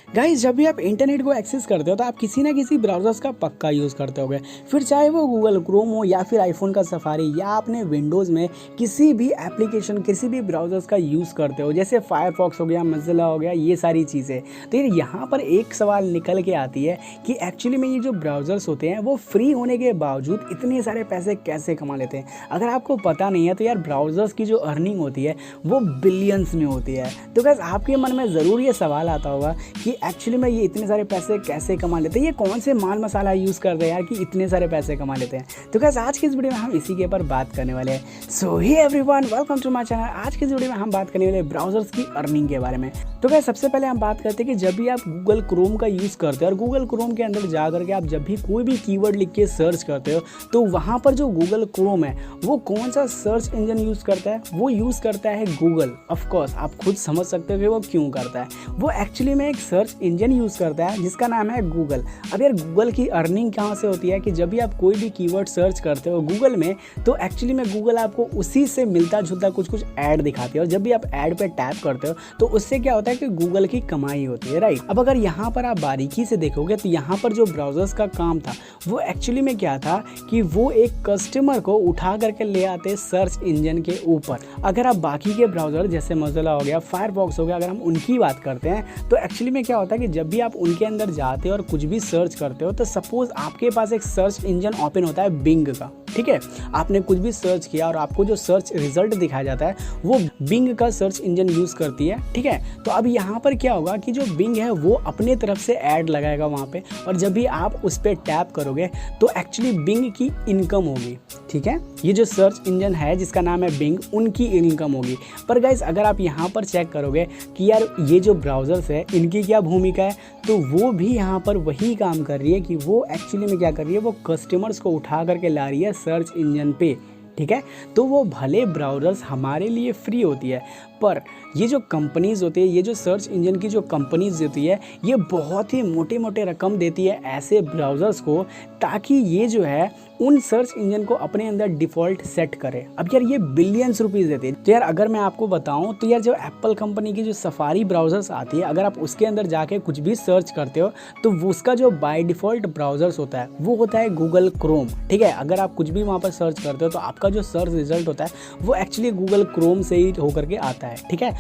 Guys जब भी आप इंटरनेट को एक्सेस करते हो तो आप किसी ना किसी ब्राउज़र्स का पक्का यूज़ करते होगे। फिर चाहे वो गूगल क्रोम हो या फिर आईफोन का सफारी या आपने विंडोज़ में किसी भी एप्लीकेशन किसी भी ब्राउज़र्स का यूज़ करते हो, जैसे फायरफॉक्स हो गया, मोज़िला हो गया, ये सारी चीज़ें। तो यार यहाँ पर एक सवाल निकल के आती है कि एक्चुअली में ये जो ब्राउज़र्स होते हैं वो फ्री होने के बावजूद इतने सारे पैसे कैसे कमा लेते हैं। अगर आपको पता नहीं है तो यार ब्राउज़र्स की जो अर्निंग होती है वो बिलियंस में होती है। तो गाइस आपके मन में ज़रूर ये सवाल आता होगा कि एक्चुअली में ये इतने सारे पैसे कैसे कमा लेते हैं, ये कौन से माल मसाला यूज़ करते हैं यार कि इतने सारे पैसे कमा लेते हैं। तो गाइस आज की इस वीडियो में हम इसी के ऊपर बात करने वाले हैं। So hey everyone, welcome to my channel. आज की इस वीडियो में हम बात करने वाले ब्राउज़र्स की अर्निंग के बारे में। तो गाइस सबसे पहले हम बात करते हैं कि जब भी आप गूगल क्रोम का यूज़ करते हो और गूगल क्रोम के अंदर जा करके आप जब भी कोई भी कीवर्ड लिख के सर्च करते हो तो वहाँ पर जो गूगल क्रोम है वो कौन सा सर्च इंजन यूज़ करता है, वो यूज़ करता है गूगल। ऑफकोर्स आप खुद समझ सकते हो कि वो क्यों करता है। वो एक्चुअली में एक सर्च इंजन यूज़ करता है जिसका नाम है गूगल। अब यार गूगल की अर्निंग कहाँ से होती है कि जब भी आप कोई भी कीवर्ड सर्च करते हो गूगल में तो एक्चुअली में गूगल आपको उसी से मिलता जुलता कुछ ऐड दिखाती है, और जब भी आप ऐड पे टैप करते हो तो उससे क्या होता है कि गूगल की कमाई होती है, राइट। अब अगर यहाँ पर आप बारीकी से देखोगे तो यहाँ पर जो ब्राउज़र्स का काम था वो एक्चुअली में क्या था कि वो एक कस्टमर को उठा करके ले आते सर्च इंजन के ऊपर। अगर आप बाकी के ब्राउज़र जैसे मोज़िला हो गया, फायरफॉक्स हो गया, अगर हम उनकी बात करते हैं तो एक्चुअली में क्या होता है कि जब भी आप उनके अंदर जाते हो और कुछ भी सर्च करते हो तो सपोज आपके पास एक सर्च इंजन ओपन होता है बिंग का, ठीक है। आपने कुछ भी सर्च किया और आपको जो सर्च रिजल्ट दिखाया जाता है वो बिंग का सर्च इंजन यूज़ करती है, ठीक है। तो अब यहाँ पर क्या होगा कि जो बिंग है वो अपने तरफ से ऐड लगाएगा वहाँ पे, और जब भी आप उस पर टैप करोगे तो एक्चुअली बिंग की इनकम होगी, ठीक है। ये जो सर्च इंजन है जिसका नाम है बिंग, उनकी इनकम होगी। पर गाइस अगर आप यहाँ पर चेक करोगे कि यार ये जो ब्राउज़र्स है इनकी क्या भूमिका है, तो वो भी यहाँ पर वही काम कर रही है कि वो एक्चुअली में क्या कर रही है, वो कस्टमर्स को उठा करके ला रही है सर्च इंजन पे, ठीक है। तो वो भले ब्राउज़र्स हमारे लिए फ्री होती है पर ये जो कंपनीज़ होती है, ये जो सर्च इंजन की जो कंपनीज़ होती है, ये बहुत ही मोटे मोटे रकम देती है ऐसे ब्राउज़र्स को ताकि ये जो है उन सर्च इंजन को अपने अंदर डिफ़ॉल्ट सेट करे। अब यार ये बिलियंस रुपीज़ देते हैं। तो यार अगर मैं आपको बताऊं तो यार जो एप्पल कंपनी की जो सफारी ब्राउज़र्स आती है, अगर आप उसके अंदर जाके कुछ भी सर्च करते हो तो उसका जो बाय डिफ़ॉल्ट ब्राउज़र्स होता है वो होता है गूगल क्रोम, ठीक है। अगर आप कुछ भी वहाँ पर सर्च करते हो तो आपका जो सर्च रिजल्ट होता है वो एक्चुअली गूगल क्रोम से ही होकर के आता है, ठीक है।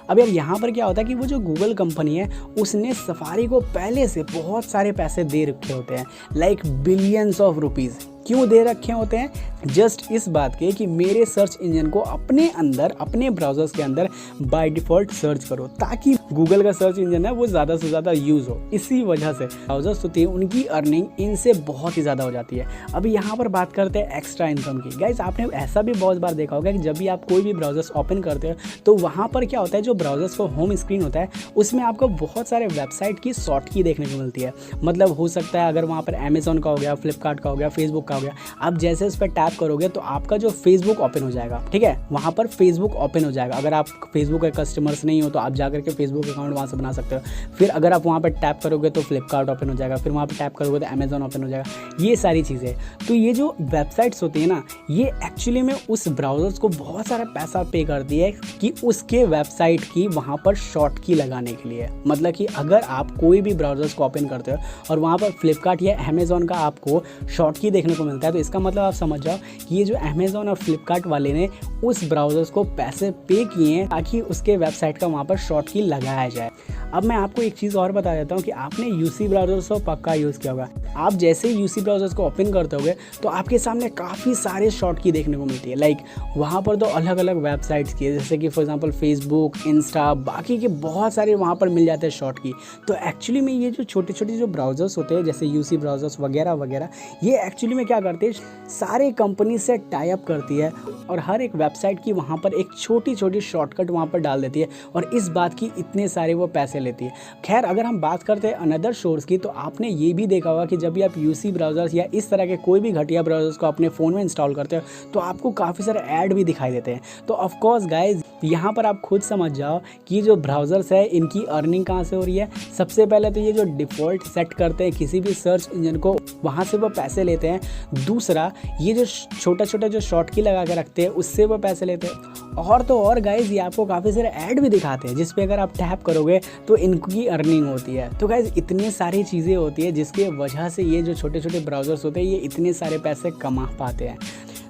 अब यार यहाँ पर क्या होता है कि वो जो गूगल कंपनी है उसने सफारी को पहले से बहुत सारे पैसे दे रखे होते हैं, लाइक बिलियंस ऑफ रुपीज़। क्यों दे रखे होते हैं? जस्ट इस बात के कि मेरे सर्च इंजन को अपने अंदर, अपने ब्राउज़र्स के अंदर बाय डिफ़ॉल्ट सर्च करो ताकि गूगल का सर्च इंजन है वो ज़्यादा से ज़्यादा यूज़ हो। इसी वजह से ब्राउज़र्स होती है उनकी अर्निंग इनसे बहुत ही ज़्यादा हो जाती है। अभी यहाँ पर बात करते हैं एक्स्ट्रा इनकम की। गाइस आपने ऐसा भी बहुत बार देखा होगा कि जब भी आप कोई भी ब्राउज़र्स ओपन करते हो तो वहाँ पर क्या होता है, जो ब्राउज़र्स का होम स्क्रीन होता है उसमें आपको बहुत सारे वेबसाइट की शॉर्ट की देखने को मिलती है। मतलब हो सकता है अगर वहाँ पर अमेज़ॉन का हो गया, फ्लिपकार्ट का हो गया, फेसबुक का हो गया, आप जैसे उस पर टैप करोगे तो आपका जो फेसबुक ओपन हो जाएगा, ठीक है। वहाँ पर फेसबुक ओपन हो जाएगा। अगर आप फेसबुक के कस्टमर्स नहीं हो तो आप जाकर के फेसबुक अकाउंट वहाँ से बना सकते हो। फिर अगर आप वहाँ पर टैप करोगे तो फ्लिपकार्ट ओपन हो जाएगा, फिर वहाँ पर टैप करोगे तो अमेज़ॉन ओपन हो जाएगा, ये सारी चीज़ें। तो ये जो वेबसाइट्स होती है ना, ये एक्चुअली में उस ब्राउज़र्स को बहुत सारा पैसा पे करती है कि उसके वेबसाइट की वहाँ पर शॉर्ट की लगाने के लिए। मतलब कि अगर आप कोई भी ब्राउज़र्स को ओपन करते हो और वहाँ पर फ्लिपकार्ट या अमेज़ॉन का आपको शॉर्ट की देखने को मिलता है तो इसका मतलब आप समझ जाओ कि ये जो अमेज़ॉन और फ्लिपकार्ट वाले ने उस ब्राउज़र्स को पैसे पे किए हैं ताकि उसके वेबसाइट का वहाँ पर शॉर्ट की लगाया जाए। अब मैं आपको एक चीज़ और बता देता हूँ कि आपने यूसी ब्राउज़र्स को पक्का यूज़ किया होगा। आप जैसे ही यूसी ब्राउज़र्स को ओपन करते होगे तो आपके सामने काफ़ी सारे शॉर्ट की देखने को मिलती है। लाइक वहाँ पर तो अलग अलग वेबसाइट्स की, जैसे कि फॉर एग्जांपल फेसबुक, इंस्टा, बाकी के बहुत सारे वहाँ पर मिल जाते हैं शॉर्ट की। तो एक्चुअली में ये जो छोटे छोटे जो ब्राउज़र्स होते हैं जैसे यूसी ब्राउज़र्स वगैरह वगैरह, ये एक्चुअली में क्या करते हैं, सारे कंपनी से टाई अप करती है और हर एक वेबसाइट की वहाँ पर एक छोटी छोटी शॉर्टकट वहाँ पर डाल देती है और इस बात की इतने सारे वो पैसे लेती है। खैर अगर हम बात करते हैं अनदर सोर्स की तो आपने ये भी देखा होगा कि जब भी आप यूसी ब्राउज़र्स या इस तरह के कोई भी घटिया ब्राउज़र्स को अपने फ़ोन में इंस्टॉल करते हो तो आपको काफ़ी सारे ऐड भी दिखाई देते हैं। तो ऑफकोर्स गाइज यहाँ पर आप खुद समझ जाओ कि जो ब्राउज़र्स है इनकी अर्निंग कहाँ से हो रही है। सबसे पहले तो ये जो डिफ़ॉल्ट सेट करते हैं किसी भी सर्च इंजन को, वहाँ से वो पैसे लेते हैं। दूसरा ये जो छोटा छोटा जो शॉर्ट की लगा के रखते हैं उससे वो पैसे लेते हैं। और तो और गाइज़ ये आपको काफ़ी सारे ऐड भी दिखाते हैं जिस पे अगर आप टैप करोगे तो इनकी अर्निंग होती है। तो गाइज़ इतनी सारी चीज़ें होती है जिसके वजह से ये जो छोटे छोटे ब्राउज़र्स होते हैं ये इतने सारे पैसे कमा पाते हैं।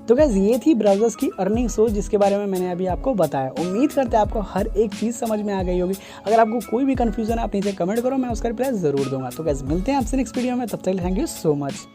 तो गाइज़ ये थी ब्राउज़र्स की अर्निंग सोर्स जिसके बारे में मैंने अभी आपको बताया। उम्मीद करते हैं आपको हर एक चीज़ समझ में आ गई होगी। अगर आपको कोई भी कन्फ्यूज़न है आप नीचे कमेंट करो, मैं उसका रिप्लाई ज़रूर दूंगा। तो गाइज़ मिलते हैं आपसे नेक्स्ट वीडियो में, तब तक थैंक यू सो मच।